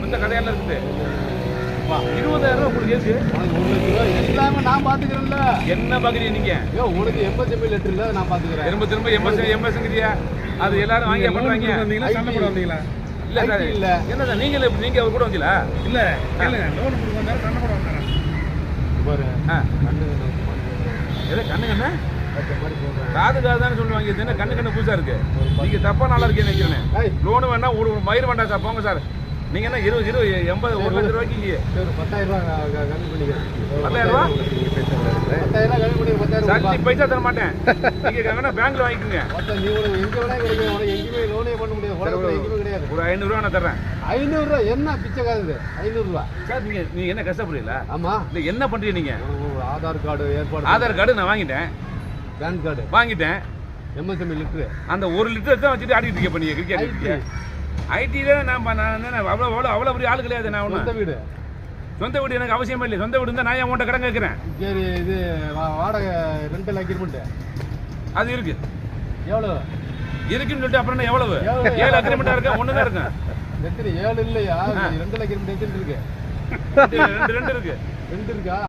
இந்த கடையில இருக்குது 20,000 உங்களுக்கு இருக்கு. எல்லாமே நான் பாத்துக்கிறேன்ல. என்ன பாக்குறீங்க நீங்க? உனக்கு எம்எஸ்எம்இ லெட்டர் இல்ல, நான் பாத்துக்கிறேன். திரும்ப எம்எஸ்ங்கிறியா? அது எல்லாரும் வாங்கி பண்றாங்க. சண்டை போட வந்தீங்களா? இல்ல சார், இல்ல என்ன நீங்க அவர் கூட வந்தீங்களா? இல்ல கேளுங்க, லோன் கொடுக்க வந்தாரு, சண்டை போட வந்தாரு பாரு. ஏதோ கண்ணு காது தானே சொல்லுவாங்க. இது என்ன கண்ணு புதுசா இருக்கு? நீங்க தப்பா நல்லா இருக்கீங்க நினைக்கிறேன். லோனு வேணா மயிர் வேண்டாம் சார், போங்க சார். நீங்க என்ன 20 80 1 லட்சம் ரூபாய்க்கு 10,000 ரூபாய் கம்மி பண்ணிக்கிறேன். 10,000 ரூபாய் 10,000 கம்மி பண்ணி 10,000 பைசா தர மாட்டேன். நீங்க வேணா பேங்க்ல வாங்கிக்கோங்க. நீ உனக்கு எங்க வேணா கிடைக்கும். உனக்கு எங்கேயுமே லோனே பண்ண முடியாது. உனக்கு எங்கேயுமே கிடையாது. ஒரு 500 ரூபாய் நான் தர்றேன். 500 ரூபாய் என்ன பிச்சை காது? 500 ரூபாய் சார். நீங்க என்ன கஷ்டப்படுறீங்களா? ஆமா. இல்ல என்ன பண்றீங்க நீங்க? ஆதார் கார்டு ஏற்பாடு. ஆதார் கார்டு நான் வாங்கிட்டேன், பேன் கார்டு வாங்கிட்டேன், எம்எஸ்எம்இ லிட்டர். அந்த 1 லிட்டர் தான் வச்சுட்டு ஆடிட்டு இருக்க பண்ணீங்க. கிரிக்கெட் ஐடியில நான் அவ்வளோ பெரிய ஆளு கிடையாது. நான் சொந்த வீடு. சொந்த வீடு எனக்கு அவசியமே இல்லை. சொந்த வீடு இருந்தால் நான் உன்ட்ட கடன் கேட்குறேன். சரி, இது வாடகை ரெண்டல் அக்ரிமெண்ட் அது இருக்கு. எவ்வளோ இருக்குன்னு சொல்லிட்டு அப்புறம் எவ்வளவு? 7 அக்ரிமெண்டா இருக்கு, 1 தான் இருக்கு. எத்தனை? 7 இல்லையா? ரெண்டல் அக்ரிமெண்ட் எத்தனை இருக்கு? 2 இருக்கு. 2 இருக்கா?